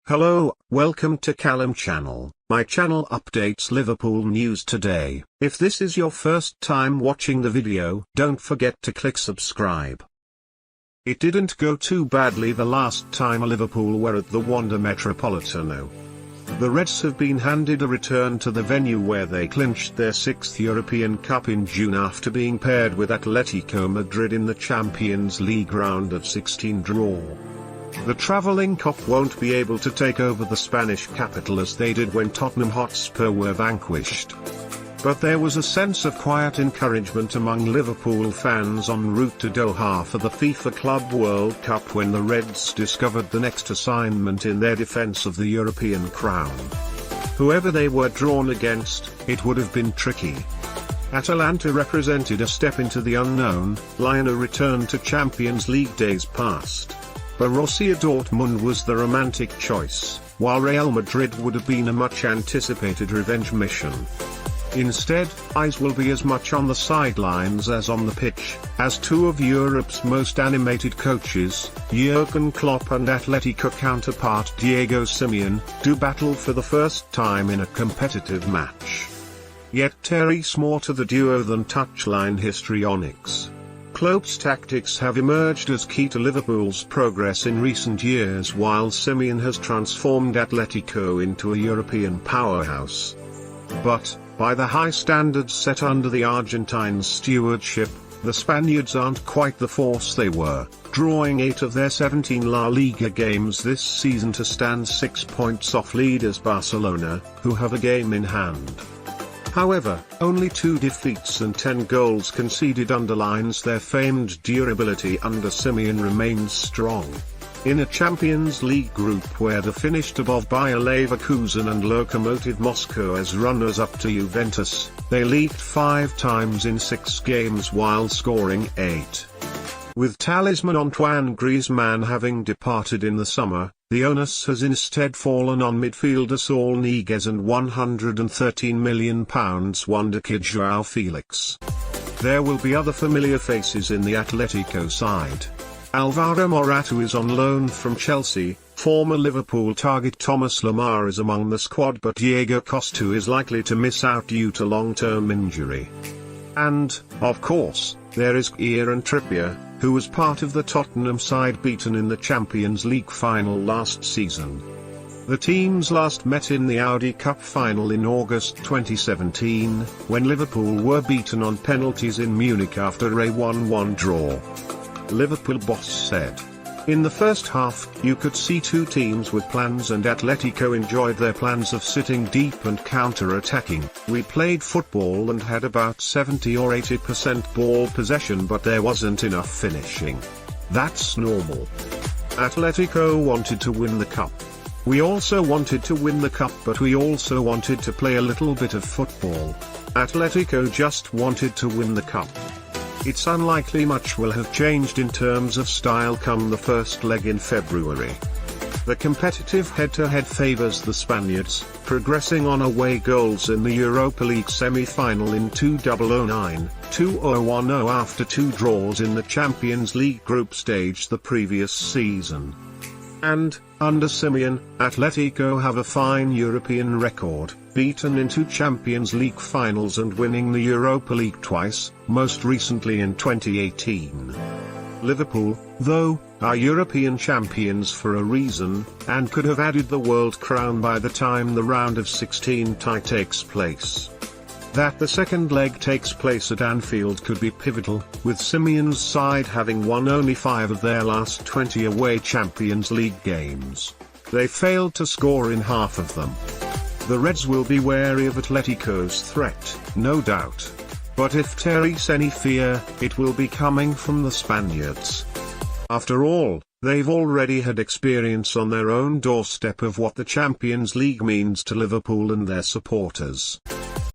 Hello, welcome to Callum channel. My channel updates Liverpool news today. If this is your first time watching the video, don't forget to click subscribe. It didn't go too badly the last time Liverpool were at the Wanda Metropolitano. The Reds have been handed a return to the venue where they clinched their 6th European Cup in June after being paired with Atletico Madrid in the Champions League round of 16 draw. The travelling Cop won't be able to take over the Spanish capital as they did when Tottenham Hotspur were vanquished. But there was a sense of quiet encouragement among Liverpool fans en route to Doha for the FIFA Club World Cup when the Reds discovered the next assignment in their defence of the European crown. Whoever they were drawn against, it would have been tricky. Atalanta represented a step into the unknown, lying a return to Champions League days past. Borussia Dortmund was the romantic choice, while Real Madrid would have been a much-anticipated revenge mission. Instead, eyes will be as much on the sidelines as on the pitch, as two of Europe's most animated coaches, Jurgen Klopp and Atletico counterpart Diego Simeone, do battle for the first time in a competitive match. Yet there is more to the duo than touchline histrionics. Klopp's tactics have emerged as key to Liverpool's progress in recent years while Simeone has transformed Atletico into a European powerhouse. But, by the high standards set under the Argentine's stewardship, the Spaniards aren't quite the force they were, drawing 8 of their 17 La Liga games this season to stand 6 points off leaders Barcelona, who have a game in hand. However, only 2 defeats and 10 goals conceded underlines their famed durability under Simeone remains strong. In a Champions League group where they finished above Bayer Leverkusen and Lokomotiv Moscow as runners-up to Juventus, they leaked 5 times in 6 games while scoring 8. With talisman Antoine Griezmann having departed in the summer, the onus has instead fallen on midfielder Saul Niguez and £113 million wonder kid João Felix. There will be other familiar faces in the Atletico side. Alvaro Morata is on loan from Chelsea, former Liverpool target Thomas Lemar is among the squad but Diego Costa is likely to miss out due to long-term injury. And, of course, there is Kieran Trippier, who was part of the Tottenham side beaten in the Champions League final last season. The teams last met in the Audi Cup final in August 2017, when Liverpool were beaten on penalties in Munich after a 1-1 draw. Liverpool boss said, "In the first half, you could see 2 teams with plans and Atletico enjoyed their plans of sitting deep and counter-attacking. We played football and had about 70 or 80% ball possession but there wasn't enough finishing. That's normal. Atletico wanted to win the cup. We also wanted to win the cup but we also wanted to play a little bit of football. Atletico just wanted to win the cup. It's unlikely much will have changed in terms of style come the first leg in February. The competitive head-to-head favours the Spaniards, progressing on away goals in the Europa League semi-final in 2009, 2010 after 2 draws in the Champions League group stage the previous season. And, under Simeone, Atletico have a fine European record, beaten in 2 Champions League finals and winning the Europa League twice, most recently in 2018. Liverpool, though, are European champions for a reason, and could have added the world crown by the time the round of 16 tie takes place. That the second leg takes place at Anfield could be pivotal, with Simeone's side having won only 5 of their last 20 away Champions League games. They failed to score in half of them. The Reds will be wary of Atletico's threat, no doubt. But if there is any fear, it will be coming from the Spaniards. After all, they've already had experience on their own doorstep of what the Champions League means to Liverpool and their supporters.